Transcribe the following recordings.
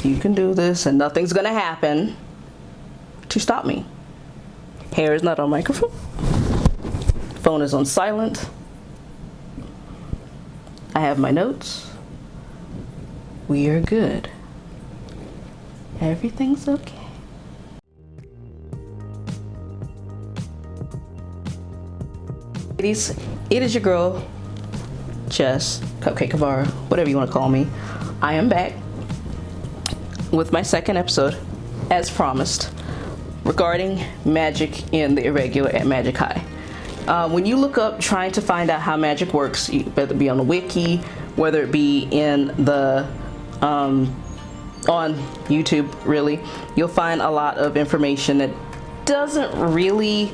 you can do this and nothing's gonna happen to stop me. Hair is not on microphone. Phone is on silent. I have my notes. We are good. Everything's okay. Ladies, it is your girl, Jess, Cupcake Kavara, whatever you want to call me. I am back with my second episode, as promised, regarding magic in the Irregular at Magic High. When you look up trying to find out how magic works, whether it be on the wiki, whether it be in the on YouTube, really, you'll find a lot of information that doesn't really.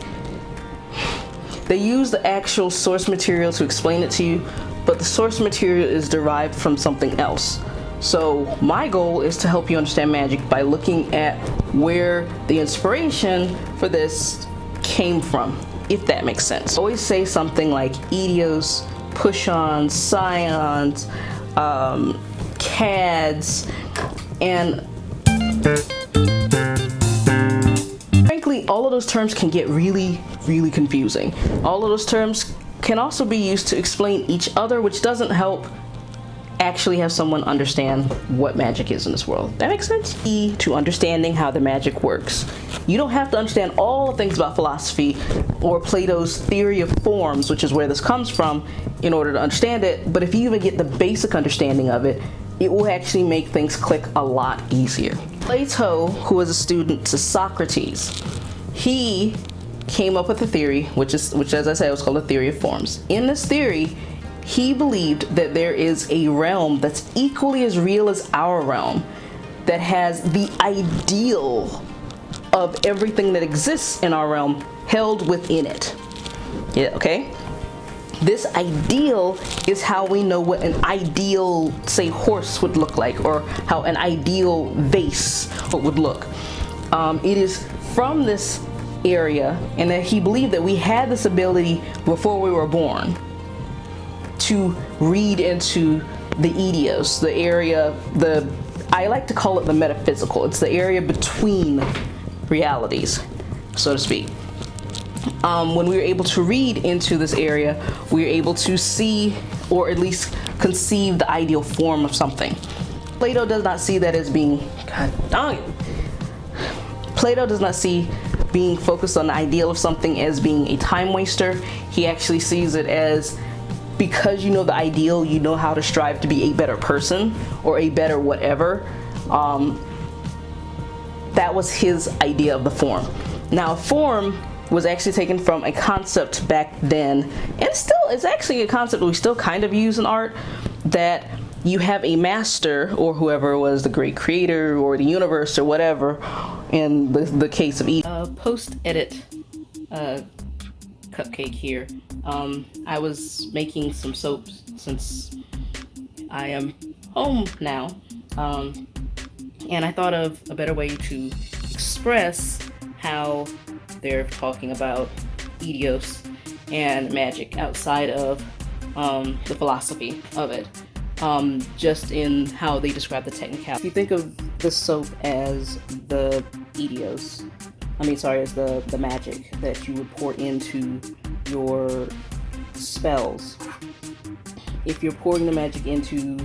They use the actual source material to explain it to you, but the source material is derived from something else. So my goal is to help you understand magic by looking at where the inspiration for this came from, if that makes sense. I always say something like Edios, push-ons, scions, CADs, and frankly, all of those terms can get really confusing. All of those terms can also be used to explain each other, which doesn't help actually have someone understand what magic is in this world. That makes sense? Key to understanding how the magic works. You don't have to understand all the things about philosophy or Plato's theory of forms, which is where this comes from, in order to understand it, but if you even get the basic understanding of it, it will actually make things click a lot easier. Plato, who was a student to Socrates, he came up with a theory, which as I said, was called the theory of forms. In this theory, he believed that there is a realm that's equally as real as our realm, that has the ideal of everything that exists in our realm held within it. Yeah, okay? This ideal is how we know what an ideal, say, horse would look like, or how an ideal vase would look. It is from this area, and that he believed that we had this ability before we were born to read into the Edios, the area, I like to call it the metaphysical. It's the area between realities, so to speak. When we were able to read into this area, we were able to see, or at least conceive, the ideal form of something. Plato does not see that as being, God dang it. Plato does not see being focused on the ideal of something as being a time waster. He actually sees it as, because you know the ideal, you know how to strive to be a better person or a better whatever. That was his idea of the form. Now, form was actually taken from a concept back then, and still it's actually a concept we still kind of use in art, that you have a master, or whoever was the great creator or the universe or whatever, in the case of post-edit Cupcake here. I was making some soaps since I am home now, and I thought of a better way to express how they're talking about Edios and magic outside of the philosophy of it, just in how they describe the technicality. If you think of the soap as the Edios, as the magic that you would pour into your spells. If you're pouring the magic into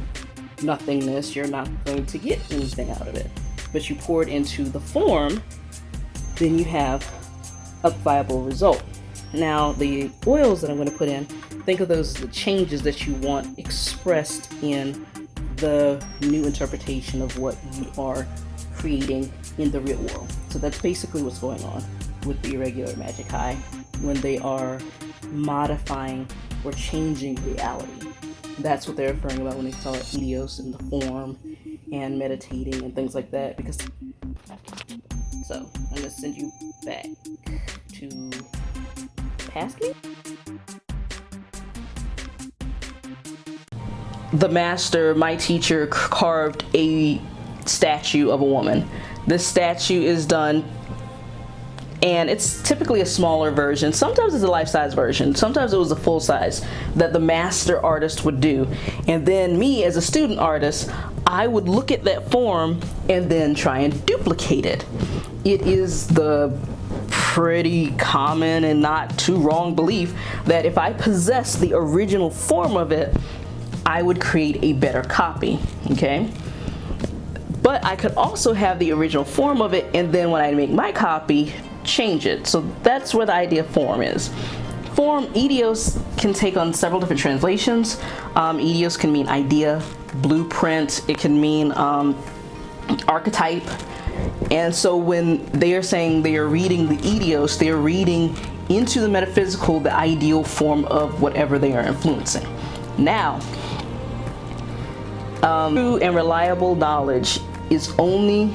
nothingness, you're not going to get anything out of it. But you pour it into the form, then you have a viable result. Now, the oils that I'm going to put in, think of those as the changes that you want expressed in the new interpretation of what you are creating in the real world. So that's basically what's going on with the Irregular Magic High when they are modifying or changing reality. That's what they're referring about when they call it Edios in the form and meditating and things like that. Because so I'm gonna send you back to Pasky. The master, my teacher, carved a statue of a woman. This statue is done, and it's typically a smaller version. Sometimes it's a life-size version. Sometimes it was a full size that the master artist would do. And then me, as a student artist, I would look at that form and then try and duplicate it. It is the pretty common and not too wrong belief that if I possess the original form of it, I would create a better copy, okay? But I could also have the original form of it, and then when I make my copy, change it. So that's where the idea of form is. Form, idios, can take on several different translations. Idios can mean idea, blueprint, it can mean archetype. And so when they are saying they are reading the idios, they are reading into the metaphysical the ideal form of whatever they are influencing. Now, true and reliable knowledge is only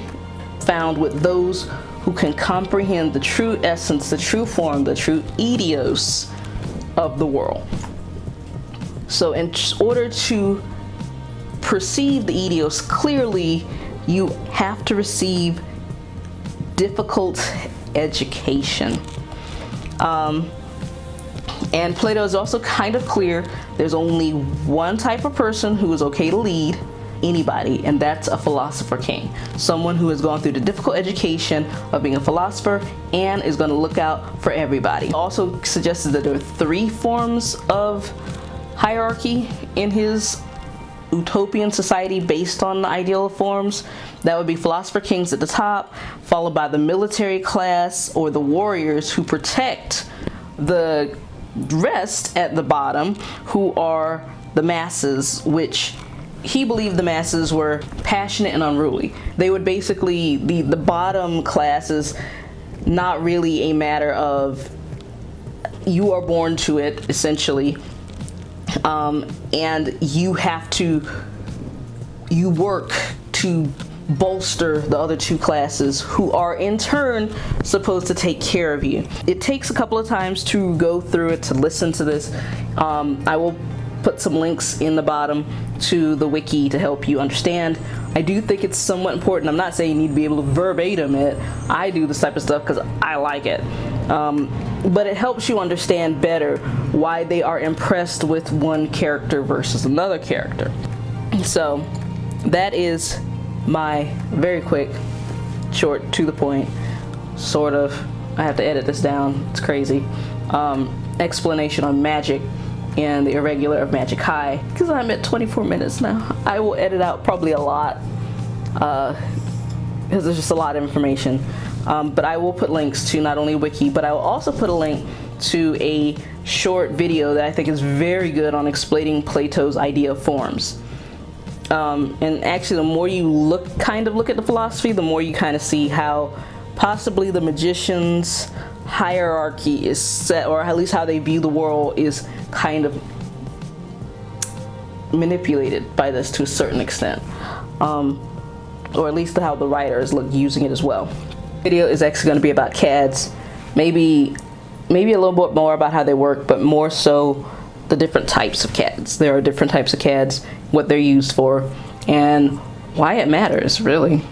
found with those who can comprehend the true essence, the true form, the true idios of the world. So in order to perceive the idios clearly, you have to receive difficult education. And Plato is also kind of clear. There's only one type of person who is okay to lead anybody, and that's a philosopher king. Someone who has gone through the difficult education of being a philosopher and is going to look out for everybody. He also suggested that there are 3 forms of hierarchy in his utopian society based on the ideal of forms. That would be philosopher kings at the top, followed by the military class or the warriors who protect the rest at the bottom, who are the masses, which he believed the masses were passionate and unruly. They would basically, the bottom class is not really a matter of you are born to it, essentially, and you work to bolster the other 2 classes who are in turn supposed to take care of you. It takes a couple of times to go through it, to listen to this. I will put some links in the bottom to the wiki to help you understand. I do think it's somewhat important. I'm not saying you need to be able to verbatim it. I do this type of stuff because I like it. But it helps you understand better why they are impressed with one character versus another character. So that is my very quick, short, to the point, sort of, I have to edit this down, it's crazy, explanation on magic and the Irregular of Magic High, because I'm at 24 minutes now. I will edit out probably a lot, because there's just a lot of information. But I will put links to not only wiki, but I will also put a link to a short video that I think is very good on explaining Plato's idea of forms. And actually, the more you look at the philosophy, the more you kind of see how possibly the magician's hierarchy is set, or at least how they view the world is kind of manipulated by this to a certain extent, or at least how the writer is using it as well. The video is actually going to be about CADs, maybe a little bit more about how they work, but more so the different types of CADs. There are different types of CADs, what they're used for, and why it matters, really.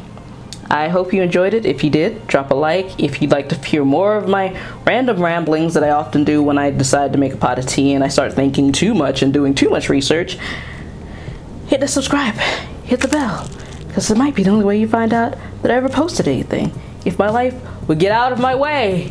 I hope you enjoyed it. If you did, drop a like. If you'd like to hear more of my random ramblings that I often do when I decide to make a pot of tea and I start thinking too much and doing too much research, hit the subscribe, hit the bell, because it might be the only way you find out that I ever posted anything. If my life would get out of my way.